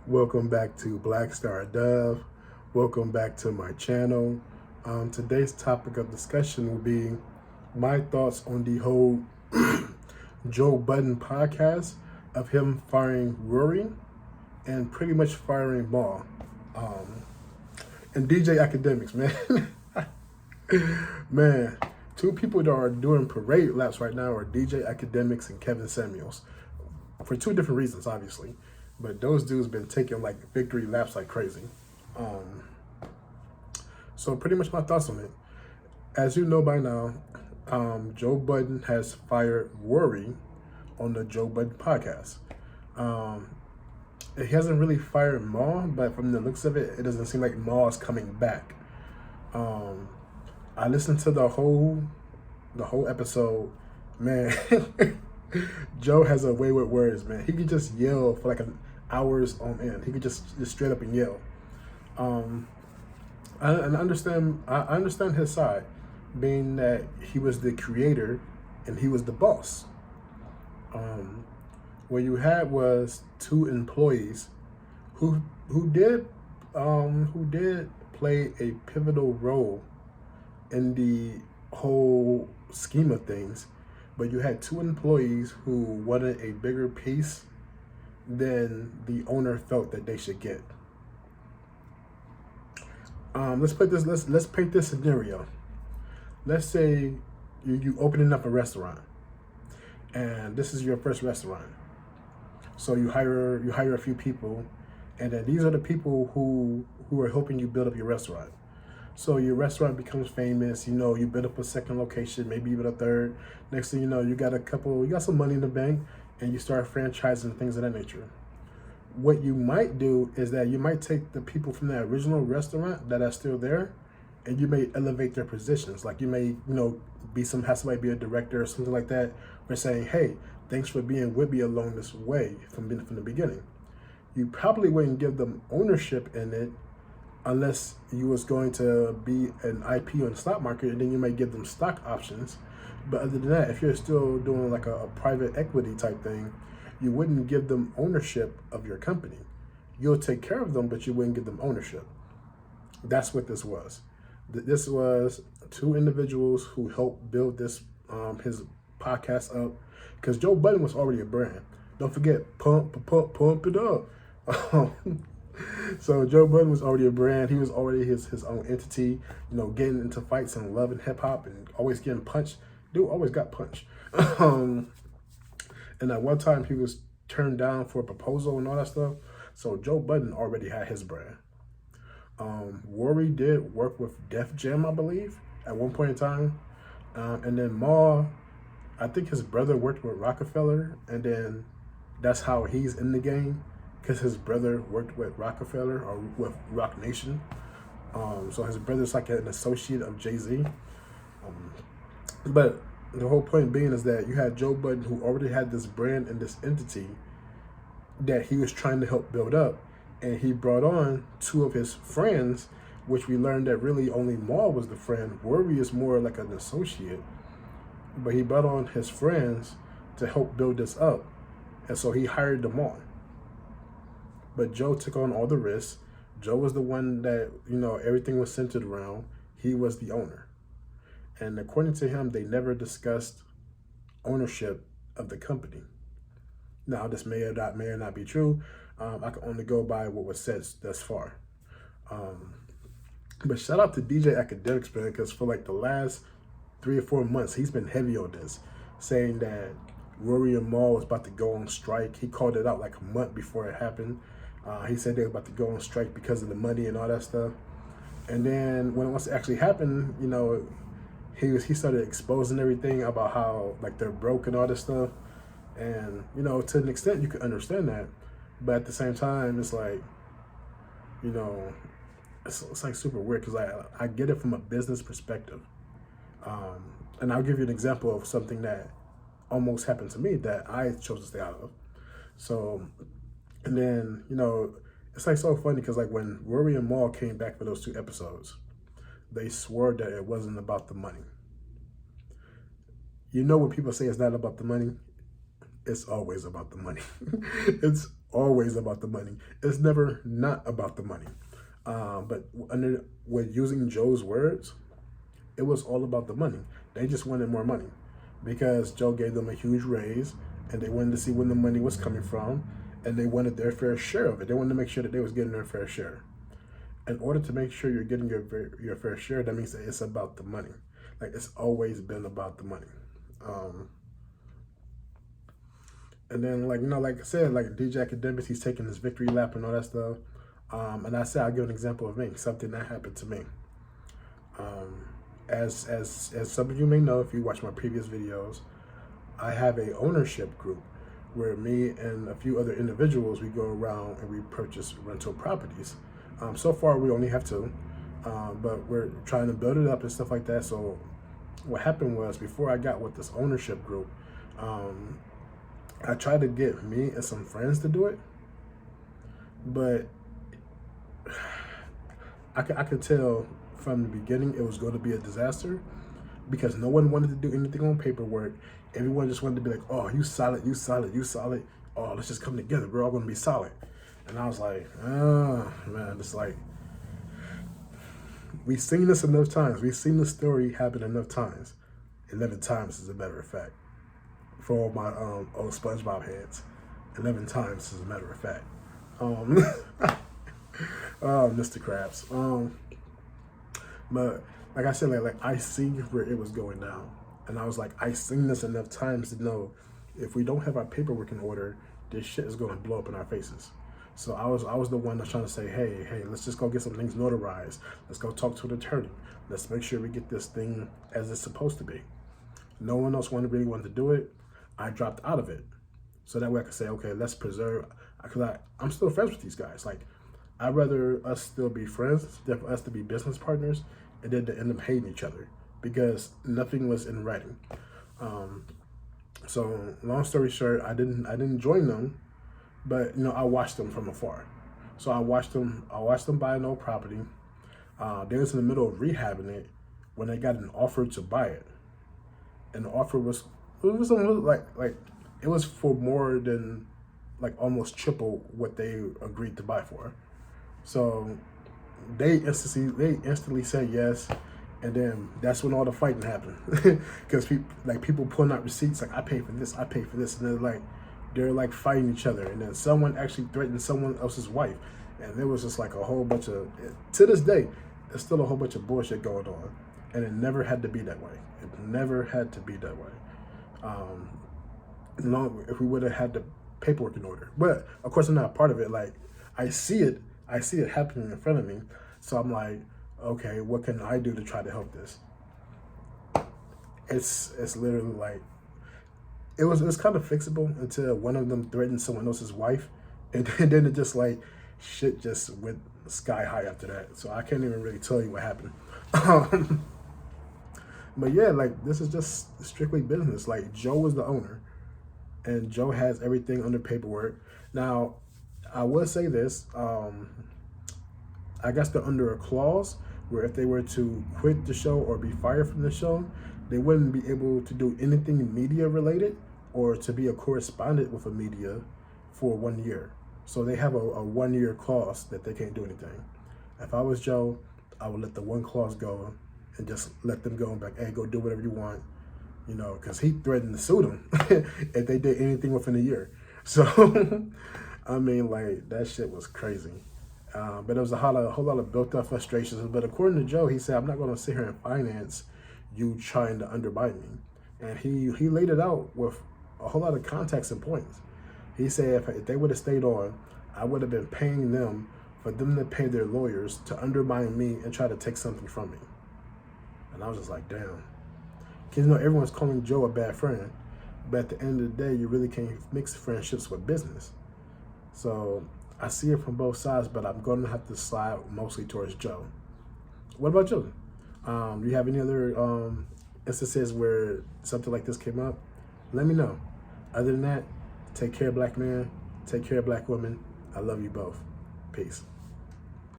Welcome back to Black Star Dove. Welcome back to my channel. Today's topic of discussion will be my thoughts on the whole Joe Budden podcast of him firing Rory and pretty much firing Maul. And DJ Academics, man. Man, two people that are doing parade laps right now are DJ Academics and Kevin Samuels. For two different reasons, obviously. But those dudes been taking like victory laps like crazy. So pretty much my thoughts on it. As you know by now, Joe Budden has fired Rory on the Joe Budden podcast. He hasn't really fired Maul, but from the looks of it, it doesn't seem like Maul is coming back. I listened to the whole episode. Man, Joe has a way with words, man. He could just yell for like an hours on end. He could just straight up and yell. I understand his side, being that he was the creator and he was the boss. What you had was two employees who did play a pivotal role in the whole scheme of things, but you had two employees who wanted a bigger piece than the owner felt that they should get. Let's paint this scenario. Let's say you opening up a restaurant, and this is your first restaurant. So you hire a few people, and then these are the people who are helping you build up your restaurant. So your restaurant becomes famous. You know, you build up a second location, maybe even a third. Next thing you know, you got some money in the bank, and you start franchising, things of that nature. What you might do is that you might take the people from that original restaurant that are still there, and you may elevate their positions. Like you may, have somebody be a director or something like that, for saying, hey, thanks for being with me along this way from the beginning. You probably wouldn't give them ownership in it unless you was going to be an IP on the stock market, and then you might give them stock options. But other than that, if you're still doing like a private equity type thing, you wouldn't give them ownership of your company. You'll take care of them, but you wouldn't give them ownership. That's what this was. This was two individuals who helped build this his podcast up, because Joe Budden was already a brand. Don't forget, pump it up. So Joe Budden was already a brand. He was already his own entity, getting into fights and loving hip hop and always getting punched. Dude always got punched. And at one time he was turned down for a proposal and all that stuff. So Joe Budden already had his brand. Rory did work with Def Jam, I believe, at one point in time. And then Maul, I think his brother worked with Rockefeller, and then that's how he's in the game, because his brother worked with Rockefeller or with Rock Nation. So his brother's like an associate of Jay-Z. But the whole point being is that you had Joe Budden, who already had this brand and this entity that he was trying to help build up. And he brought on two of his friends, which we learned that really only Maul was the friend. Rory is more like an associate. But he brought on his friends to help build this up. And so he hired them on. But Joe took on all the risks. Joe was the one that, everything was centered around. He was the owner. And according to him, they never discussed ownership of the company. Now, this may or not be true. I can only go by what was said thus far. But shout out to DJ Academics, man, because for like the last 3 or 4 months, he's been heavy on this, saying that Rory and Maul was about to go on strike. He called it out like a month before it happened. He said they were about to go on strike because of the money and all that stuff. And then when it actually happened, he started exposing everything about how like they're broke and all this stuff. And, to an extent you could understand that. But at the same time, it's like, it's like super weird, because I get it from a business perspective. And I'll give you an example of something that almost happened to me that I chose to stay out of. So, and then, it's like so funny, because like when Rory and Maul came back for those 2 episodes, they swore that it wasn't about the money. When people say it's not about the money, it's always about the money. It's always about the money. It's never not about the money. But with using Joe's words, it was all about the money. They just wanted more money because Joe gave them a huge raise, and they wanted to see where the money was coming from, and they wanted their fair share of it. They wanted to make sure that they was getting their fair share. In order to make sure you're getting your fair share, that means that it's about the money. Like, it's always been about the money. And then, like, like I said, like DJ Academics, he's taking his victory lap and all that stuff. And I said, I'll give an example of me, something that happened to me. As some of you may know, if you watch my previous videos, I have a ownership group where me and a few other individuals, we go around and we purchase rental properties. So far, we only have two, but we're trying to build it up and stuff like that. So what happened was, before I got with this ownership group, I tried to get me and some friends to do it, but I could tell from the beginning it was going to be a disaster because no one wanted to do anything on paperwork. Everyone just wanted to be like, oh, you solid, you solid, you solid. Oh, let's just come together. We're all going to be solid. And I was like, oh, man, it's like, we've seen this enough times. We've seen this story happen enough times. 11 times, as a matter of fact. For all my old SpongeBob heads. 11 times, as a matter of fact. Mr. Krabs. But like I said, like I see where it was going down. And I was like, I seen this enough times to know if we don't have our paperwork in order, this shit is going to blow up in our faces. So I was the one that's trying to say, hey, let's just go get some things notarized. Let's go talk to an attorney. Let's make sure we get this thing as it's supposed to be. No one else really wanted to do it. I dropped out of it. So that way I could say, okay, let's preserve, because I'm still friends with these guys. Like, I'd rather us still be friends than for us to be business partners and then to end up hating each other because nothing was in writing. So long story short, I didn't join them, but I watched them from afar. So I watched them buy an old property. They was in the middle of rehabbing it when they got an offer to buy it, and the offer was it was for more than like almost triple what they agreed to buy for. So they instantly said yes, and then that's when all the fighting happened because people pulling out receipts like I paid for this, and they're like fighting each other, and then someone actually threatened someone else's wife, and there was just like a whole bunch of, to this day, there's still a whole bunch of bullshit going on, and it never had to be that way. It never had to be that way. If we would have had the paperwork in order, but of course I'm not a part of it. Like I see it happening in front of me, so I'm like, okay, what can I do to try to help this? It's literally like, it was kind of fixable until one of them threatened someone else's wife, and then it just like shit just went sky high after that. So I can't even really tell you what happened. But yeah, like this is just strictly business. Like Joe was the owner, and Joe has everything under paperwork. Now, I will say this. I guess they're under a clause where if they were to quit the show or be fired from the show, they wouldn't be able to do anything media related or to be a correspondent with a media for 1 year. So they have a 1 year clause that they can't do anything. If I was Joe, I would let the one clause go and just let them go and be like, hey, go do whatever you want, because he threatened to sue them if they did anything within a year. So, I mean, like, that shit was crazy. But there was a whole lot of built up frustrations. But according to Joe, he said, I'm not going to sit here and finance you trying to undermine me. And he laid it out with a whole lot of context and points. He said if they would have stayed on, I would have been paying them for them to pay their lawyers to undermine me and try to take something from me. And I was just like, damn. Because everyone's calling Joe a bad friend, but at the end of the day, you really can't mix friendships with business. So I see it from both sides, but I'm going to have to slide mostly towards Joe. What about you? Do you have any other instances where something like this came up? Let me know. Other than that, take care, black man. Take care, black woman. I love you both. Peace.